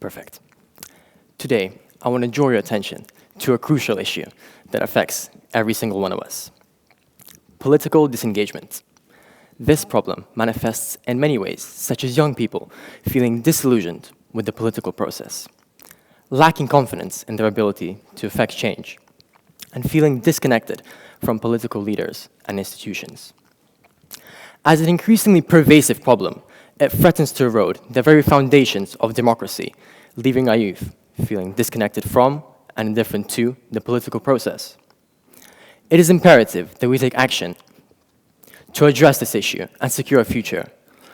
Perfect. Today, I want to draw your attention to a crucial issue that affects every single one of us: political disengagement. This problem manifests in many ways, such as young people feeling disillusioned with the political process, lacking confidence in their ability to effect change, and feeling disconnected from political leaders and institutions. As an increasingly pervasive problem, it threatens to erode the very foundations of democracy, leaving our youth feeling disconnected from and indifferent to the political process. It is imperative that we take action to address this issue and secure a future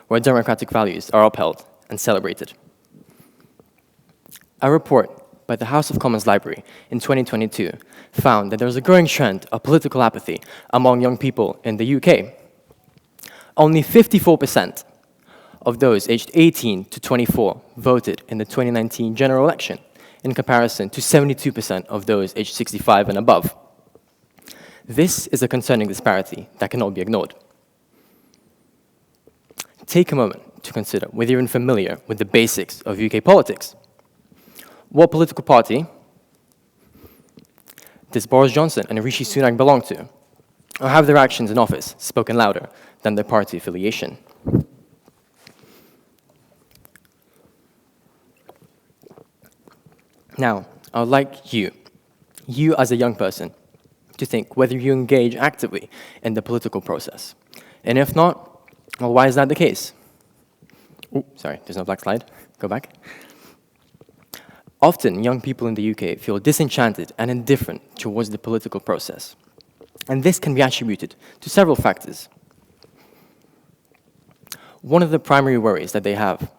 where democratic values are upheld and celebrated. A report by the House of Commons Library in 2022 found that there is a growing trend of political apathy among young people in the UK. Only 54% of those aged 18 to 24 voted in the 2019 general election, in comparison to 72% of those aged 65 and above. This is a concerning disparity that cannot be ignored. Take a moment to consider whether you're familiar with the basics of UK politics. What political party does Boris Johnson and Rishi Sunak belong to? Or have their actions in office spoken louder than their party affiliation? Now, I would like you as a young person, to think whether you engage actively in the political process. And if not, well, why is that the case? Oh, sorry, there's no black slide. Go back. Often, young people in the UK feel disenchanted and indifferent towards the political process. And this can be attributed to several factors. One of the primary worries that they have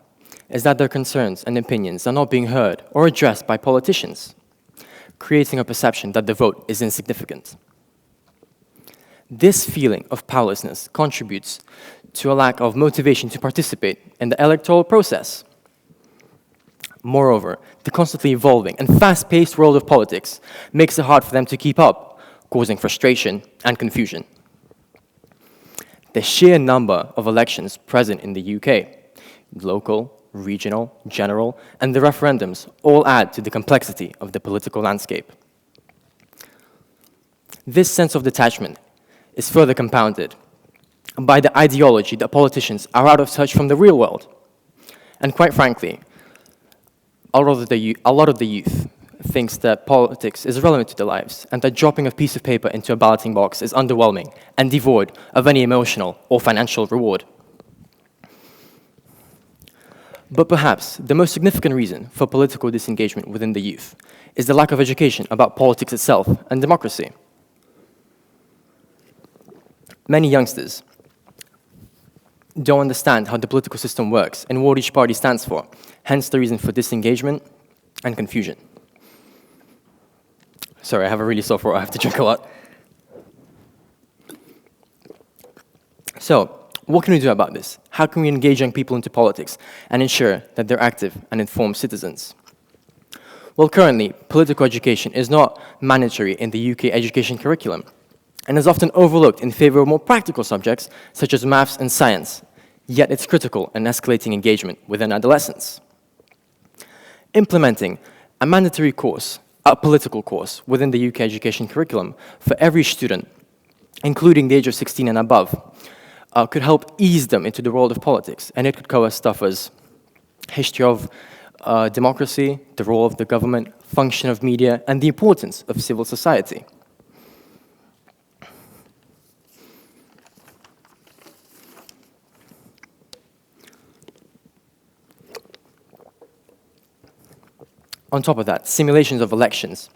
is that their concerns and opinions are not being heard or addressed by politicians, creating a perception that the vote is insignificant. This feeling of powerlessness contributes to a lack of motivation to participate in the electoral process. Moreover, the constantly evolving and fast-paced world of politics makes it hard for them to keep up, causing frustration and confusion. The sheer number of elections present in the UK, local, regional, general, and the referendums all add to the complexity of the political landscape. This sense of detachment is further compounded by the ideology that politicians are out of touch from the real world. And quite frankly, a lot of the youth thinks that politics is irrelevant to their lives and that dropping a piece of paper into a balloting box is underwhelming and devoid of any emotional or financial reward. But perhaps the most significant reason for political disengagement within the youth is the lack of education about politics itself and democracy. Many youngsters don't understand how the political system works and what each party stands for, hence the reason for disengagement and confusion. Sorry, I have a really sore throat, I have to drink a lot. So, what can we do about this? How can we engage young people into politics and ensure that they're active and informed citizens? Well, currently, political education is not mandatory in the UK education curriculum and is often overlooked in favor of more practical subjects such as maths and science, yet it's critical in escalating engagement within adolescents. Implementing a mandatory course, a political course, within the UK education curriculum for every student, including the age of 16 and above, could help ease them into the world of politics, and it could cover stuff as history of democracy, the role of the government, function of media, and the importance of civil society. On top of that, simulations of elections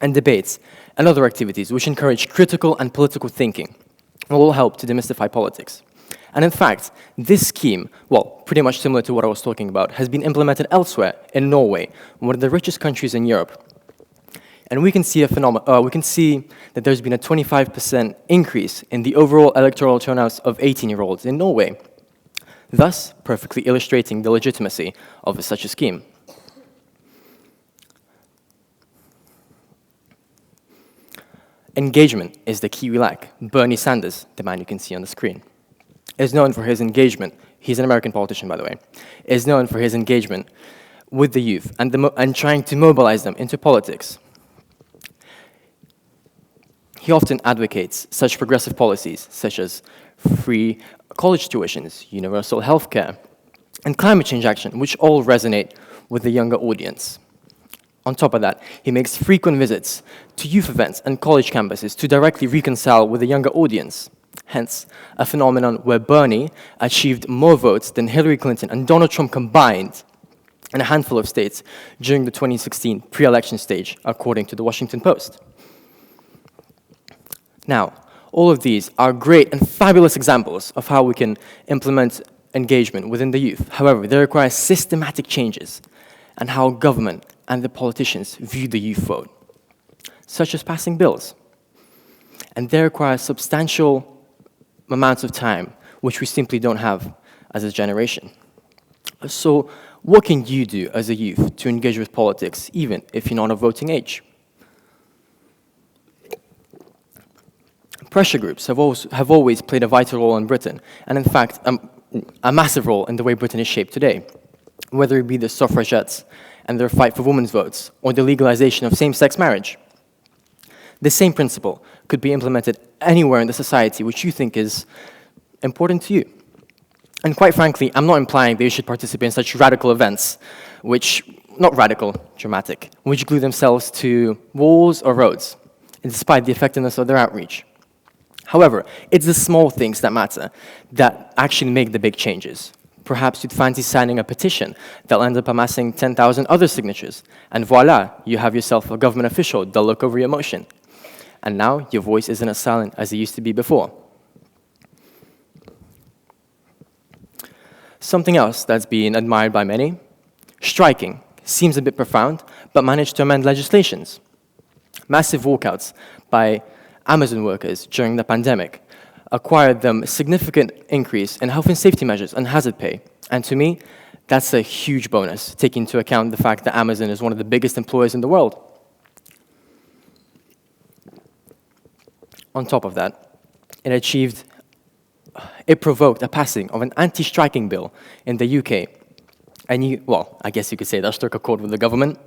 and debates and other activities which encourage critical and political thinking will all help to demystify politics. And in fact, this scheme, well, pretty much similar to what I was talking about, has been implemented elsewhere in Norway, one of the richest countries in Europe. And we can see that there's been a 25% increase in the overall electoral turnouts of 18-year-olds in Norway, thus perfectly illustrating the legitimacy of such a scheme. Engagement is the key we lack. Bernie Sanders, the man you can see on the screen, is known for his engagement. He's an American politician, by the way. Is known for his engagement with the youth and trying to mobilize them into politics. He often advocates such progressive policies, such as free college tuitions, universal healthcare, and climate change action, which all resonate with the younger audience. On top of that, he makes frequent visits to youth events and college campuses to directly reconcile with the younger audience. Hence, a phenomenon where Bernie achieved more votes than Hillary Clinton and Donald Trump combined in a handful of states during the 2016 pre-election stage, according to the Washington Post. Now, all of these are great and fabulous examples of how we can implement engagement within the youth. However, they require systematic changes in how government and the politicians view the youth vote, such as passing bills. And they require substantial amounts of time, which we simply don't have as a generation. So what can you do as a youth to engage with politics, even if you're not of voting age? Pressure groups have always played a vital role in Britain, and in fact, a massive role in the way Britain is shaped today, whether it be the suffragettes and their fight for women's votes, or the legalization of same-sex marriage. The same principle could be implemented anywhere in the society which you think is important to you. And quite frankly, I'm not implying that you should participate in such radical events, not radical, dramatic, which glue themselves to walls or roads, despite the effectiveness of their outreach. However, it's the small things that matter, that actually make the big changes. Perhaps you'd fancy signing a petition that'll end up amassing 10,000 other signatures, and voila, you have yourself a government official that'll look over your motion. And now your voice isn't as silent as it used to be before. Something else that's been admired by many, striking, seems a bit profound, but managed to amend legislations. Massive walkouts by Amazon workers during the pandemic acquired them a significant increase in health and safety measures and hazard pay. And to me, that's a huge bonus, taking into account the fact that Amazon is one of the biggest employers in the world. On top of that, it provoked a passing of an anti-striking bill in the UK. And I guess you could say that struck a chord with the government.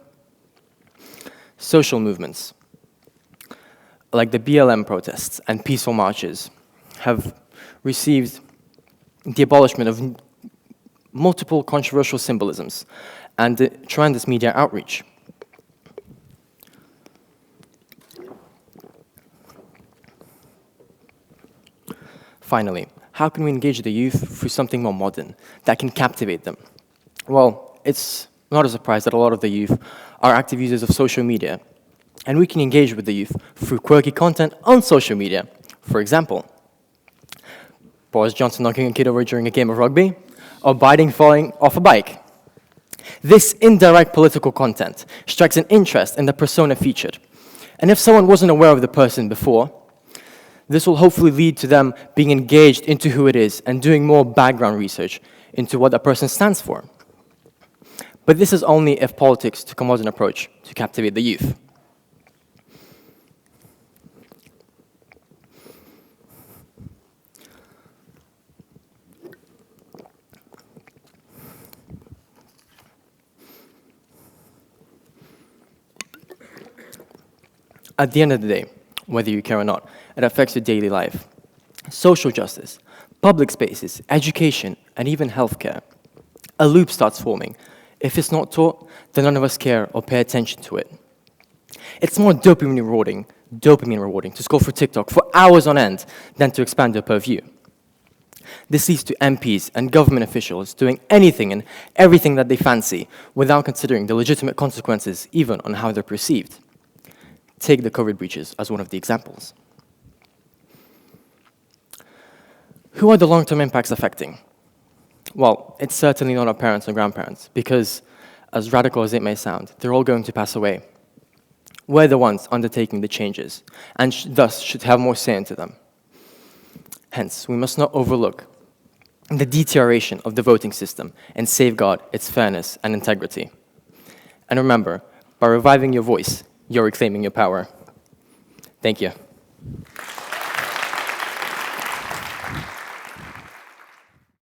Social movements, like the BLM protests and peaceful marches, have received the abolishment of multiple controversial symbolisms and tremendous media outreach. Finally, how can we engage the youth through something more modern that can captivate them? Well, it's not a surprise that a lot of the youth are active users of social media, and we can engage with the youth through quirky content on social media. For example, Boris Johnson knocking a kid over during a game of rugby, or Biden falling off a bike. This indirect political content strikes an interest in the persona featured. And if someone wasn't aware of the person before, this will hopefully lead to them being engaged into who it is and doing more background research into what that person stands for. But this is only if politics took a modern approach to captivate the youth. At the end of the day, whether you care or not, it affects your daily life. Social justice, public spaces, education, and even healthcare. A loop starts forming. If it's not taught, then none of us care or pay attention to it. It's more dopamine rewarding to scroll through TikTok for hours on end than to expand your purview. This leads to MPs and government officials doing anything and everything that they fancy without considering the legitimate consequences, even on how they're perceived. Take the COVID breaches as one of the examples. Who are the long-term impacts affecting? Well, it's certainly not our parents and grandparents, because, as radical as it may sound, they're all going to pass away. We're the ones undertaking the changes, and thus should have more say into them. Hence, we must not overlook the deterioration of the voting system and safeguard its fairness and integrity. And remember, by reviving your voice, you're reclaiming your power. Thank you.